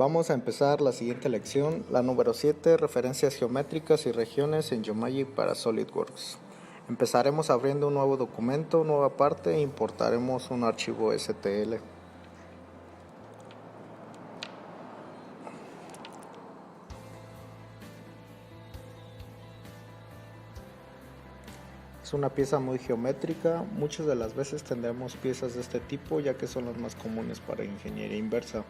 Vamos a empezar la siguiente lección, la número 7, referencias geométricas y regiones en Geomagic para SolidWorks. Empezaremos abriendo un nuevo documento, nueva parte e importaremos un archivo STL. Es una pieza muy geométrica, muchas de las veces tendremos piezas de este tipo ya que son las más comunes para ingeniería inversa.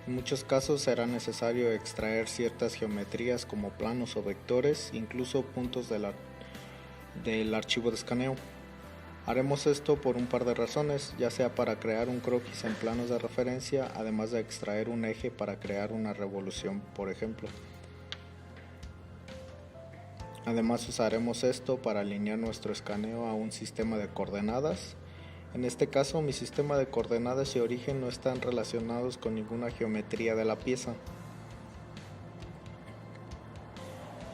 En muchos casos será necesario extraer ciertas geometrías como planos o vectores, incluso puntos del archivo de escaneo. Haremos esto por un par de razones, ya sea para crear un croquis en planos de referencia, además de extraer un eje para crear una revolución, por ejemplo. Además usaremos esto para alinear nuestro escaneo a un sistema de coordenadas. En este caso, mi sistema de coordenadas y origen no están relacionados con ninguna geometría de la pieza.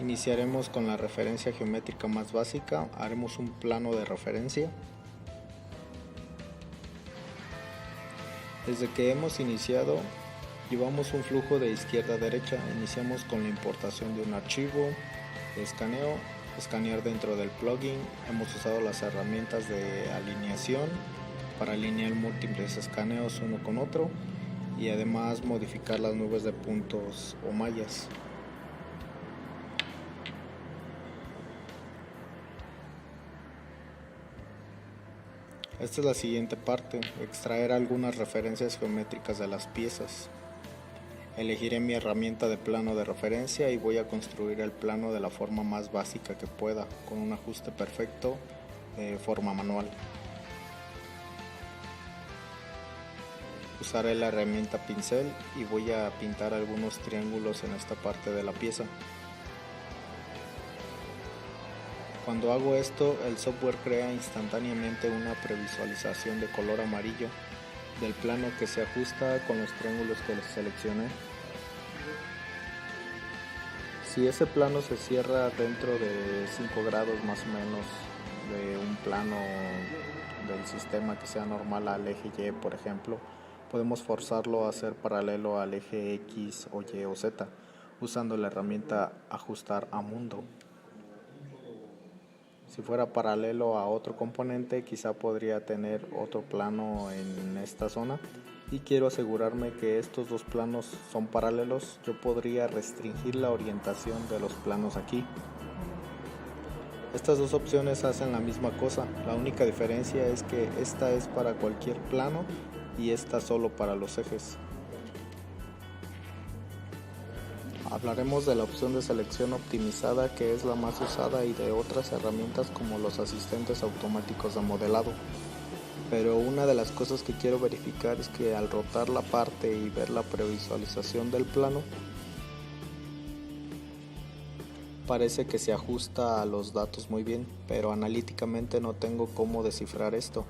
Iniciaremos con la referencia geométrica más básica, haremos un plano de referencia. Desde que hemos iniciado, llevamos un flujo de izquierda a derecha. Iniciamos con la importación de un archivo de escaneo, escanear dentro del plugin. Hemos usado las herramientas de alineación para alinear múltiples escaneos uno con otro y además modificar las nubes de puntos o mallas. Esta es la siguiente parte, extraer algunas referencias geométricas de las piezas. Elegiré mi herramienta de plano de referencia y voy a construir el plano de la forma más básica que pueda, con un ajuste perfecto de forma manual. Usaré la herramienta pincel y voy a pintar algunos triángulos en esta parte de la pieza. Cuando hago esto, el software crea instantáneamente una previsualización de color amarillo del plano que se ajusta con los triángulos que seleccioné. Si ese plano se cierra dentro de 5 grados más o menos de un plano del sistema que sea normal al eje Y, por ejemplo, podemos forzarlo a ser paralelo al eje X o Y o Z usando la herramienta ajustar a mundo. Si fuera paralelo a otro componente, quizá podría tener otro plano en esta zona y quiero asegurarme que estos dos planos son paralelos. Yo podría restringir la orientación de los planos aquí. Estas dos opciones hacen la misma cosa, la única diferencia es que esta es para cualquier plano y esta solo para los ejes. Hablaremos de la opción de selección optimizada, que es la más usada, y de otras herramientas como los asistentes automáticos de modelado. Pero una de las cosas que quiero verificar es que al rotar la parte y ver la previsualización del plano, parece que se ajusta a los datos muy bien, pero analíticamente no tengo cómo descifrar esto.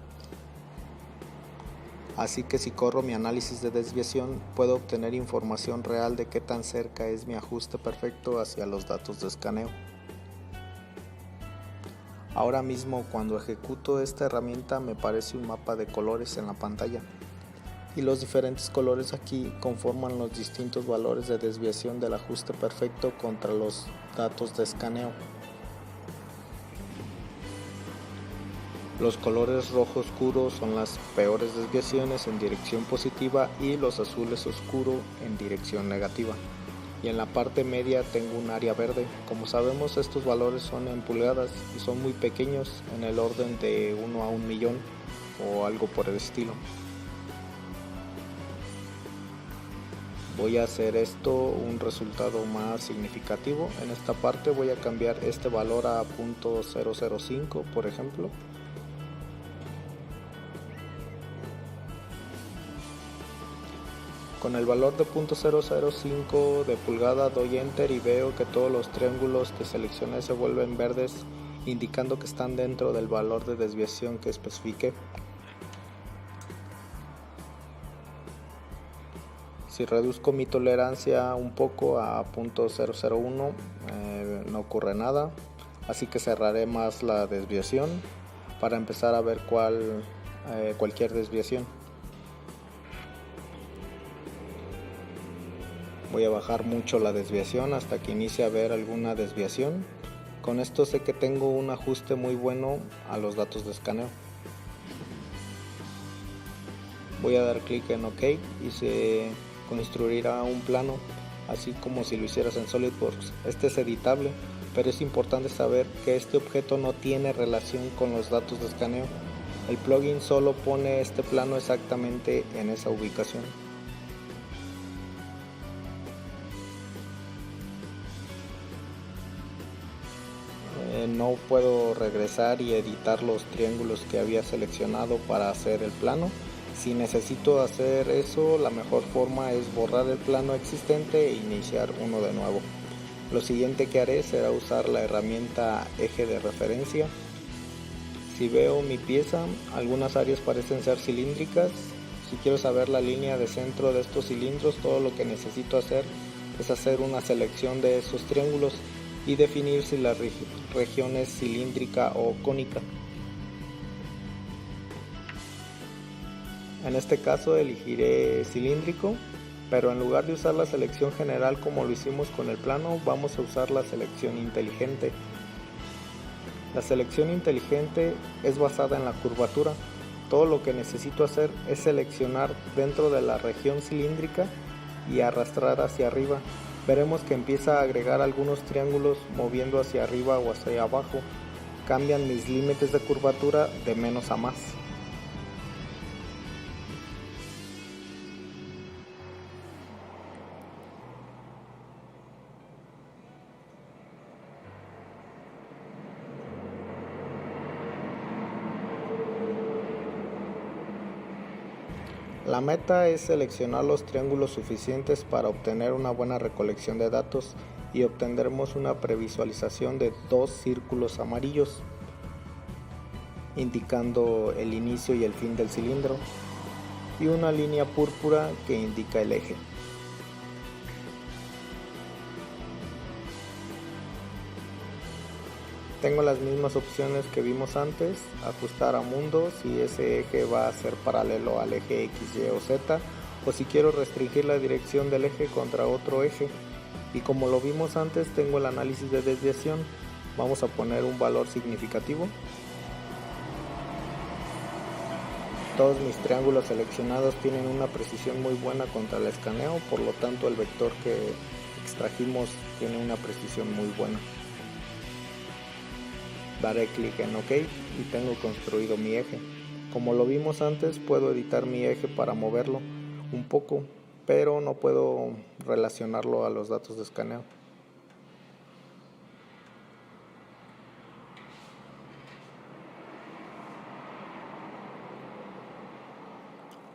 Así que si corro mi análisis de desviación, puedo obtener información real de qué tan cerca es mi ajuste perfecto hacia los datos de escaneo. Ahora mismo, cuando ejecuto esta herramienta, me aparece un mapa de colores en la pantalla. Y los diferentes colores aquí conforman los distintos valores de desviación del ajuste perfecto contra los datos de escaneo. Los colores rojo oscuro son las peores desviaciones en dirección positiva y los azules oscuro en dirección negativa. Y en la parte media tengo un área verde. Como sabemos, estos valores son en pulgadas y son muy pequeños, en el orden de 1 a 1.000.000 o algo por el estilo. Voy a hacer esto un resultado más significativo. En esta parte voy a cambiar este valor a 0.005, por ejemplo. Con el valor de 0.005 de pulgada doy enter y veo que todos los triángulos que seleccioné se vuelven verdes, indicando que están dentro del valor de desviación que especifiqué. Si reduzco mi tolerancia un poco a 0.001, no ocurre nada, así que cerraré más la desviación para empezar a ver cualquier desviación. Voy a bajar mucho la desviación hasta que inicie a ver alguna desviación. Con esto sé que tengo un ajuste muy bueno a los datos de escaneo. Voy a dar clic en OK y se construirá un plano, así como si lo hicieras en SolidWorks. Este es editable, pero es importante saber que este objeto no tiene relación con los datos de escaneo. El plugin solo pone este plano exactamente en esa ubicación. No puedo regresar y editar los triángulos que había seleccionado para hacer el plano. Si necesito hacer eso, la mejor forma es borrar el plano existente e iniciar uno de nuevo. Lo siguiente que haré será usar la herramienta eje de referencia. Si veo mi pieza, algunas áreas parecen ser cilíndricas. Si quiero saber la línea de centro de estos cilindros, todo lo que necesito hacer es hacer una selección de esos triángulos y definir si la región es cilíndrica o cónica. En este caso elegiré cilíndrico, pero en lugar de usar la selección general como lo hicimos con el plano, vamos a usar la selección inteligente. La selección inteligente es basada en la curvatura. Todo lo que necesito hacer es seleccionar dentro de la región cilíndrica y arrastrar hacia arriba. Veremos que empieza a agregar algunos triángulos moviendo hacia arriba o hacia abajo. Cambian mis límites de curvatura de menos a más. La meta es seleccionar los triángulos suficientes para obtener una buena recolección de datos y obtendremos una previsualización de dos círculos amarillos indicando el inicio y el fin del cilindro y una línea púrpura que indica el eje. Tengo las mismas opciones que vimos antes: ajustar a mundo si ese eje va a ser paralelo al eje X, Y o Z, o si quiero restringir la dirección del eje contra otro eje. Y como lo vimos antes, tengo el análisis de desviación. Vamos a poner un valor significativo. Todos mis triángulos seleccionados tienen una precisión muy buena contra el escaneo, por lo tanto el vector que extrajimos tiene una precisión muy buena. Daré clic en OK y tengo construido mi eje. Como lo vimos antes, puedo editar mi eje para moverlo un poco, pero no puedo relacionarlo a los datos de escaneo.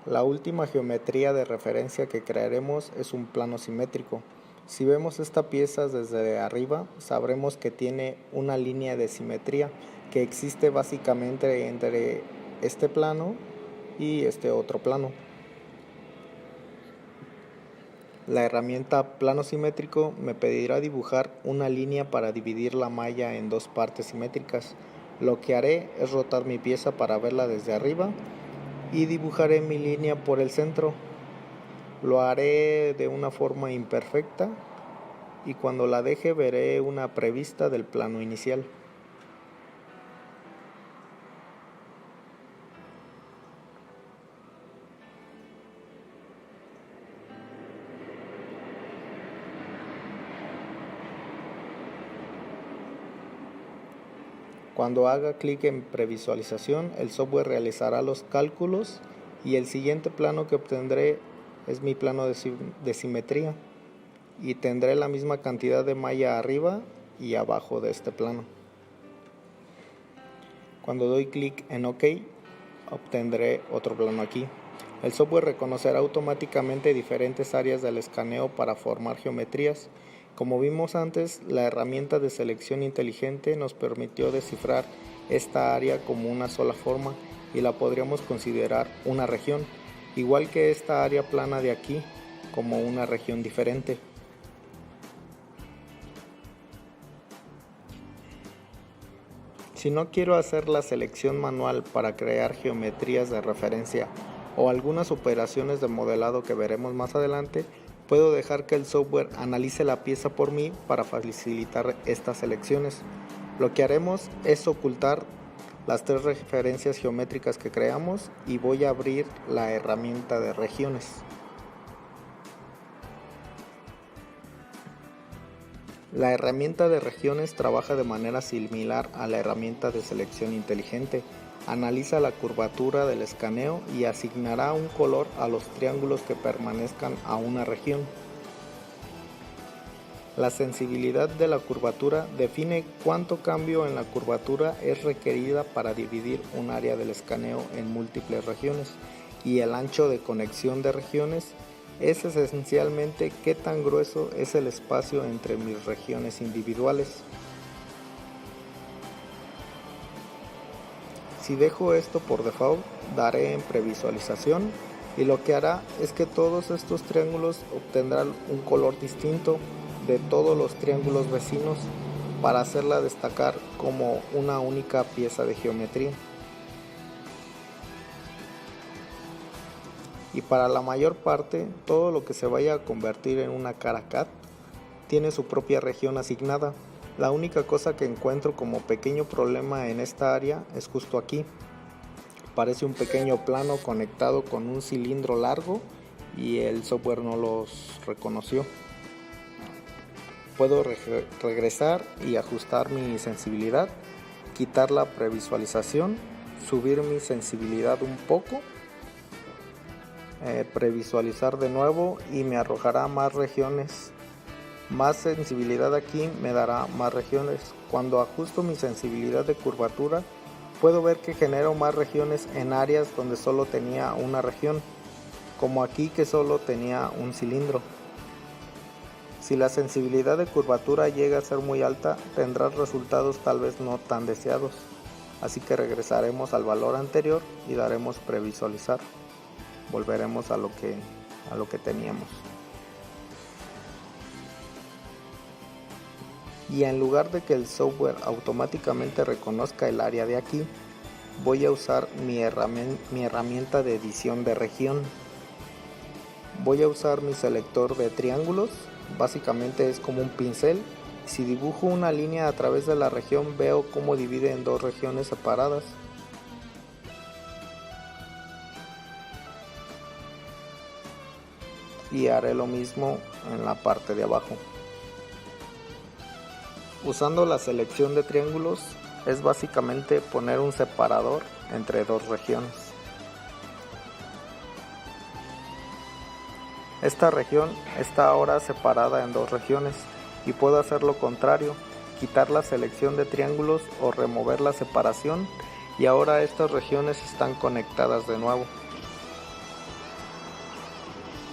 La última geometría de referencia que crearemos es un plano simétrico. Si vemos esta pieza desde arriba, sabremos que tiene una línea de simetría que existe básicamente entre este plano y este otro plano. La herramienta plano simétrico me pedirá dibujar una línea para dividir la malla en dos partes simétricas. Lo que haré es rotar mi pieza para verla desde arriba y dibujaré mi línea por el centro. Lo haré de una forma imperfecta y cuando la deje veré una prevista del plano inicial. Cuando haga clic en previsualización, el software realizará los cálculos y el siguiente plano que obtendré es mi plano de simetría y tendré la misma cantidad de malla arriba y abajo de este plano. Cuando doy clic en OK, obtendré otro plano aquí. El software reconocerá automáticamente diferentes áreas del escaneo para formar geometrías. Como vimos antes, la herramienta de selección inteligente nos permitió descifrar esta área como una sola forma y la podríamos considerar una región, igual que esta área plana de aquí como una región diferente. Si no quiero hacer la selección manual para crear geometrías de referencia o algunas operaciones de modelado que veremos más adelante, Puedo dejar que el software analice la pieza por mí para facilitar estas selecciones. Lo que haremos es ocultar las 3 referencias geométricas que creamos y voy a abrir la herramienta de regiones. La herramienta de regiones trabaja de manera similar a la herramienta de selección inteligente. Analiza la curvatura del escaneo y asignará un color a los triángulos que permanezcan a una región. La sensibilidad de la curvatura define cuánto cambio en la curvatura es requerida para dividir un área del escaneo en múltiples regiones, y el ancho de conexión de regiones es esencialmente qué tan grueso es el espacio entre mis regiones individuales. Si dejo esto por default, daré en previsualización y lo que hará es que todos estos triángulos obtendrán un color distinto de todos los triángulos vecinos para hacerla destacar como una única pieza de geometría. Y para la mayor parte, todo lo que se vaya a convertir en una cara CAD tiene su propia región asignada. La única cosa que encuentro como pequeño problema en esta área es justo aquí. Parece un pequeño plano conectado con un cilindro largo y el software no los reconoció. Puedo regresar y ajustar mi sensibilidad, quitar la previsualización, subir mi sensibilidad un poco, previsualizar de nuevo y me arrojará más regiones. Más sensibilidad aquí me dará más regiones. Cuando ajusto mi sensibilidad de curvatura, puedo ver que genero más regiones en áreas donde solo tenía una región, como aquí que solo tenía un cilindro. Si la sensibilidad de curvatura llega a ser muy alta, tendrás resultados tal vez no tan deseados, así que regresaremos al valor anterior y daremos previsualizar. Volveremos a lo que teníamos. Y en lugar de que el software automáticamente reconozca el área de aquí, voy a usar mi herramienta de edición de región. Voy a usar mi selector de triángulos, básicamente es como un pincel. Si dibujo una línea a través de la región, veo cómo divide en 2 regiones separadas. Y haré lo mismo en la parte de abajo. Usando la selección de triángulos es básicamente poner un separador entre 2 regiones. Esta región está ahora separada en 2 regiones y puedo hacer lo contrario, quitar la selección de triángulos o remover la separación y ahora estas regiones están conectadas de nuevo.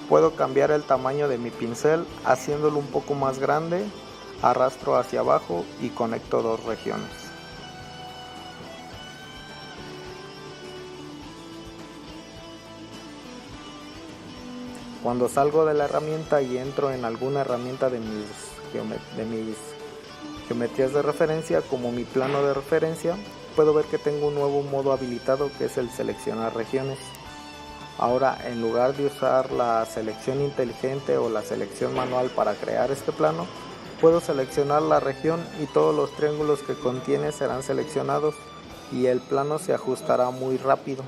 Puedo cambiar el tamaño de mi pincel haciéndolo un poco más grande, arrastro hacia abajo y conecto 2 regiones. Cuando salgo de la herramienta y entro en alguna herramienta de mis geometrías de referencia, como mi plano de referencia, puedo ver que tengo un nuevo modo habilitado que es el seleccionar regiones. Ahora, en lugar de usar la selección inteligente o la selección manual para crear este plano, puedo seleccionar la región y todos los triángulos que contiene serán seleccionados y el plano se ajustará muy rápido.